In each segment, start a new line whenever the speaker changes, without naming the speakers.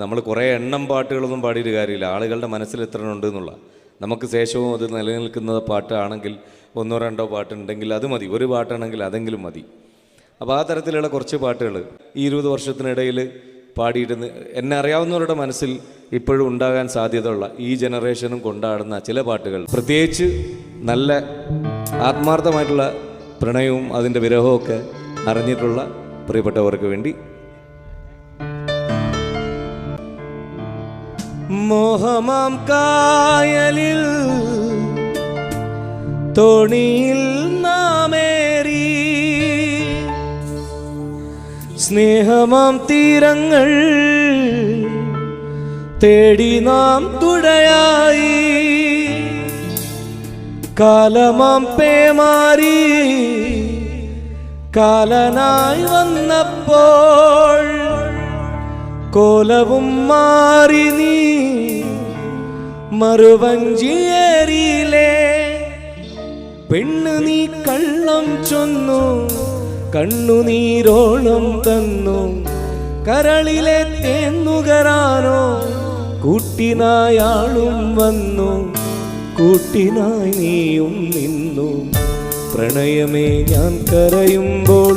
നമ്മൾ കുറേ എണ്ണം പാട്ടുകളൊന്നും പാടിയിട്ട് കാര്യമില്ല. ആളുകളുടെ മനസ്സിൽ എത്ര ഉണ്ട് എന്നുള്ള, നമുക്ക് ശേഷവും അത് നിലനിൽക്കുന്ന പാട്ടാണെങ്കിൽ ഒന്നോ രണ്ടോ പാട്ടുണ്ടെങ്കിൽ അത് മതി. ഒരു പാട്ടാണെങ്കിൽ അതെങ്കിലും മതി. അപ്പോൾ ആ തരത്തിലുള്ള കുറച്ച് പാട്ടുകൾ ഈ 20 വർഷത്തിനിടയിൽ പാടിയിട്ട് എന്നെ അറിയാവുന്നവരുടെ മനസ്സിൽ ഇപ്പോഴും ഉണ്ടാകാൻ സാധ്യതയുള്ള ഈ ജനറേഷനും കൊണ്ടാടുന്ന ചില പാട്ടുകൾ, പ്രത്യേകിച്ച് നല്ല ആത്മാർത്ഥമായിട്ടുള്ള പ്രണയവും അതിൻ്റെ വിരഹവും ഒക്കെ അറിഞ്ഞിട്ടുള്ള പ്രിയപ്പെട്ടവർക്ക് വേണ്ടി. മോഹമാം കായലിൽ തോണിയിൽ നാമേറി, സ്നേഹമാം തീരങ്ങൾ തേടി നാം തുഴയായി, കാലമാം പേമാരി കാലനായി വന്നപ്പോൾ കോലവും മാറി നീ മറുവഞ്ചിയേറിയിലേ. പെണ്ണു നീ കള്ളം ചൊന്നു, കണ്ണുനീരോളം തന്നു, കരളിലെ തേന്നുകരാനോ കൂട്ടിനായാളും വന്നു, കൂട്ടിനായി നീയും നിന്നു. പ്രണയമേ ഞാൻ കരയുമ്പോൾ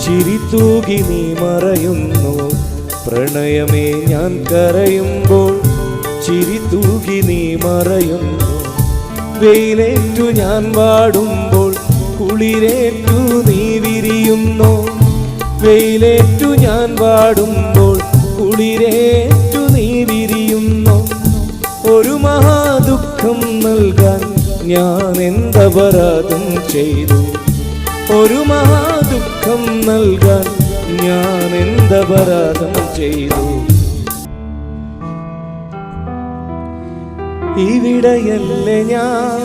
ചിരി തൂകി നീ മറയുന്നു, പ്രണയമേ ഞാൻ കരയുമ്പോൾ ചിരി തൂകി നീ മറയുന്നു. വെയിലേറ്റു ഞാൻ വാടുമ്പോൾ കുളിരേറ്റു നീ വിരിയുന്നു, വെയിലേറ്റു ഞാൻ വാടുമ്പോൾ കുളിരേറ്റു നീ വിരിയുന്നു. ഒരു മഹാദുഃഖം നൽകാൻ ഞാൻ എന്തപരാധം ചെയ്തു, ഒരു മഹാദുഃഖം നൽകാൻ ഞാൻ എന്തപരാധം ചെയ്തു. ഇവിടെയല്ലേ ഞാൻ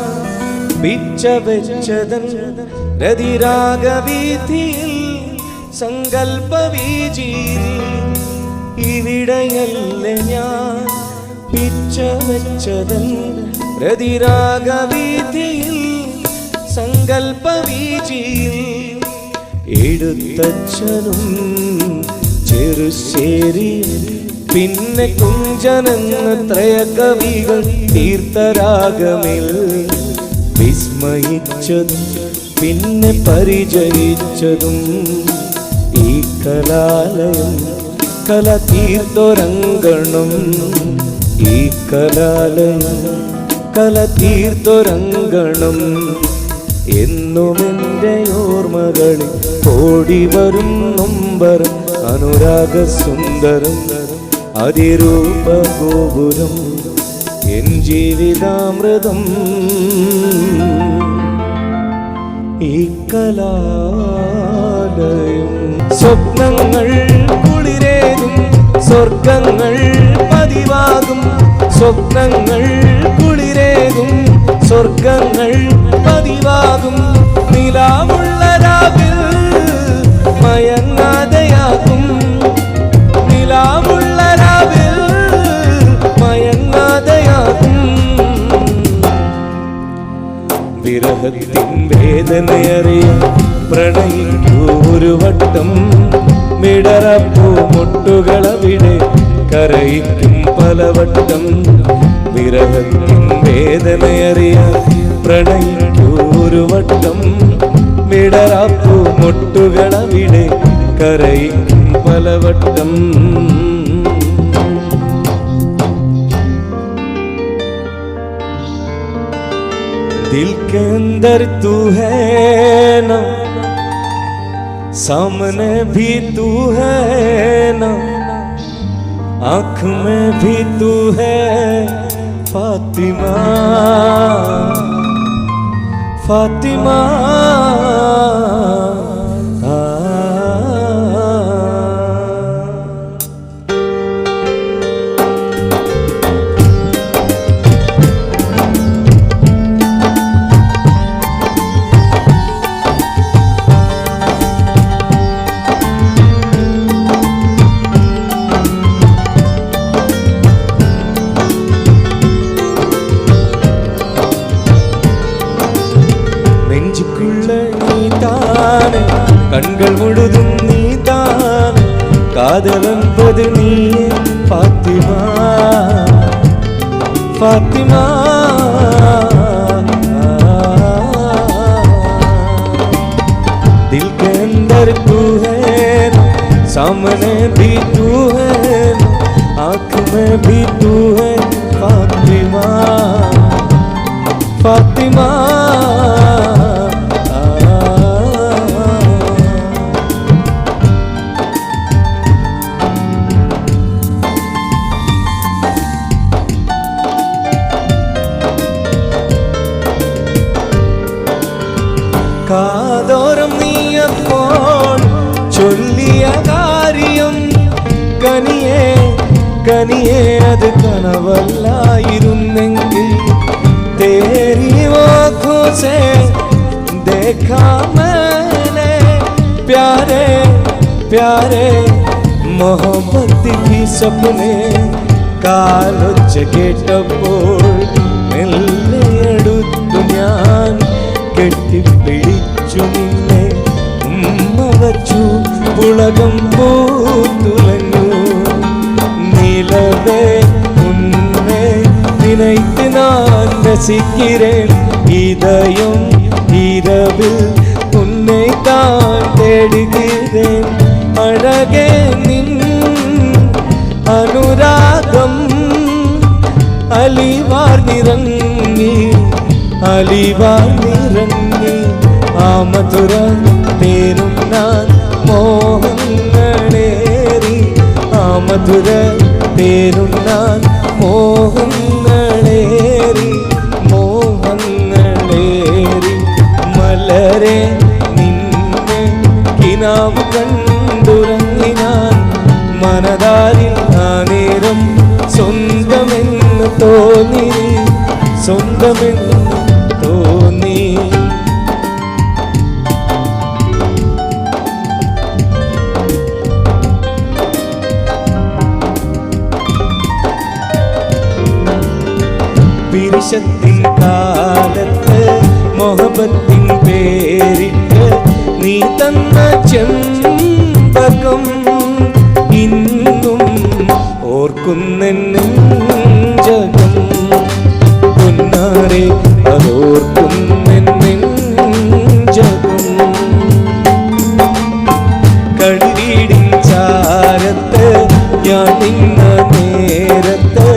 പിച്ച വെച്ചതൻ രതിരാഗവീഥിയിൽ സങ്കൽപ്പവീചിയിൽ. ഇവിടെയല്ലേ ഞാൻ പിച്ച വെച്ചതൻ രതിരാഗവീഥിയിൽ സങ്കൽപ്പവീചിയിൽ. എടുത്തച്ഛനും ചെറുശ്ശേരി പിന്നെ കുഞ്ചനെന്ന ത്രയകവികൾ തീർത്ഥരാഗമിൽ വിസ്മയിച്ചതും പിന്നെ പരിചയിച്ചതും ഈ കലാലയം കല തീർത്തൊരങ്കണം, ഈ കലാലയം കല തീർത്തൊരങ്കണം. എന്നുമെൻ്റെ ഓർമ്മകളിൽ ഓടി വരും നൊമ്പരം അനുരാഗ സുന്ദരം അതിരൂപ ഗോപുരം എൻ ജീവിതാമൃതം. ഈ കലാലയം സ്വപ്നങ്ങൾ കുളിരേകും, സ്വർഗങ്ങൾ പതിവാകും, സ്വപ്നങ്ങൾ കുളിരേകും, സ്വർഗങ്ങൾ പതിവാകും. നിലാവുള്ള രാവിൽ മയങ്ങാതെയാകും, നിലാവുള്ള രാവിൽ മയങ്ങാതെയാകും. വിരഹത്തിൻ വേദനയറിയാൻ പ്രണയിക്കൂ ഒരു വട്ടം, മിടറപ്പൂ മുട്ടുകളവിടെ കരയിക്കും പലവട്ടം. വിരഹത്തിൻ വേദനയറിയാൻ പ്രണയിക്കൂ ഒരു വട്ടം, മിടറപ്പൂ മുട്ടുകളവിടെ കരയിക്കും പലവട്ടം. दिल के अंदर तू है ना, सामने भी तू है ना, आँख में भी तू है फातिमा, फातिमा. கண்கள் முழுதும் நீதான், காதல் என்பது நீயே பாத்திமா. फातिमा दिल के अंदर तू है, सामने भी तू है, आँख में भी तू है फातिमा फातिमा। കാതോരം നീയപ്പോൾ ചൊല്ലിയ കാര്യം കനിയേ കനിയേ അത് കനവല്ലായിരുന്നെങ്കിൽ तेरी आँखों से देखा मैंने प्यारे प्यारे मोहब्बत की सपने കാലൊച്ച കേട്ടപ്പോൾ മെല്ലെ അടുത്തു ഞാൻ കെട്ടിപ്പിടിച്ചു നിന്നെ ഉമ്മ വച്ചു പുളകം പൂത്തുലഞ്ഞു നിലവേ ഉന്നെ நினைத்து நான் ரசிக்கிறேன் இதயம் இரவில் உன்னை தான் தேடுகிறேன் அழகே நின் അനുരാഗം അലിവാർന്നിറങ്ങി അലിവാർന്നിറങ്ങി ആ മധുര തേനുണ്ണാൻ മോഹങ്ങളേറി ആ മധുര തേനുണ്ണാൻ മോഹങ്ങളേറി മോഹങ്ങളേറി മലരെ നിന്നെ കിനാവ് കണ്ടുറങ്ങി ഞാൻ മനതാരിൽ ആ നേരം സ്വന്തമെന്ന് തോന്നി സ്വന്തമെന്ന് തോന്നി പിരിശത്തിൻ കാലത്ത് മൊഹബത്തിൻ പേരിട്ട് നീ തന്ന ചെമ്പകം ഇന്നും ഓർക്കുന്നെഞ്ചകം പൊന്നാരെ അതോർക്കുന്നെഞ്ചകം കളിവീടിൻ ചാരത്ത് ഞാൻ നിന്ന നേരത്ത്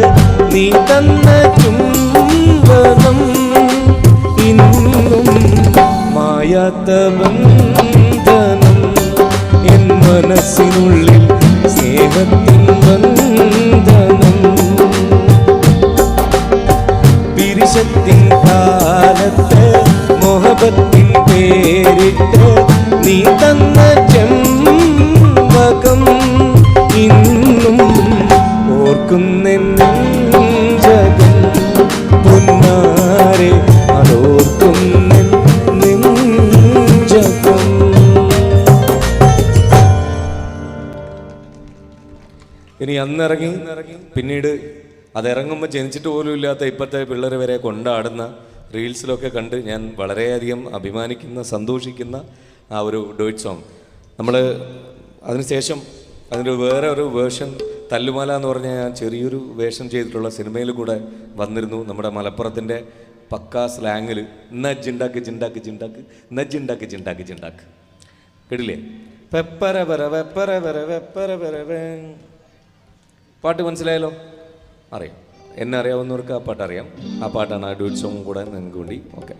നീ തന്ന ചുംബനം ഇന്നും മായാത്ത ബന്ധനം എൻ മനസ്സിനുള്ളിൽ സ്നേഹത്തിൻ ബന്ധനം പിരിശത്തിൻ കാലത്ത് മൊഹബത്തിൻ പേരിട്ട് നീ തന്ന ചെമ്പകം ഇന്നും ഓർക്കുന്നെഞ്ചകം പൊന്നാരെ അതോർക്കുന്നെഞ്ചകം. ഇനി അന്നിറങ്ങി പിന്നീട് അതിറങ്ങുമ്പോൾ ജനിച്ചിട്ട് പോലും ഇല്ലാത്ത ഇപ്പോഴത്തെ പിള്ളേർ വരെ കൊണ്ടാടുന്ന റീൽസിലൊക്കെ കണ്ട് ഞാൻ വളരെയധികം അഭിമാനിക്കുന്ന സന്തോഷിക്കുന്ന ആ ഒരു ഡുവറ്റ് സോങ്. നമ്മൾ അതിനുശേഷം അതിൻ്റെ വേറെ ഒരു വേർഷൻ തല്ലുമാല എന്ന് പറഞ്ഞാൽ ഞാൻ ചെറിയൊരു വേഷം ചെയ്തിട്ടുള്ള സിനിമയിൽ കൂടെ വന്നിരുന്നു. നമ്മുടെ മലപ്പുറത്തിൻ്റെ പക്കാ സ്ലാങ്ങിൽ നജ്ജിണ്ടാക്ക് ജിണ്ടാക്ക് ജിണ്ടാക്ക് നജ്ജിണ്ടാക്ക് ജിണ്ടാക്ക് ജിണ്ടാക്ക് കേട്ടില്ലേ? വെപ്പര വര വെപ്പര വര വെപ്പര വര വേ. പാട്ട് മനസ്സിലായല്ലോ? അറിയാം. എന്നെ അറിയാവുന്നവർക്ക് ആ പാട്ട് അറിയാം. ആ പാട്ടാണ് ആ ഡുവറ്റ് സോങ് കൂടെ നിങ്ങൾക്ക് വേണ്ടി. ഓക്കെ.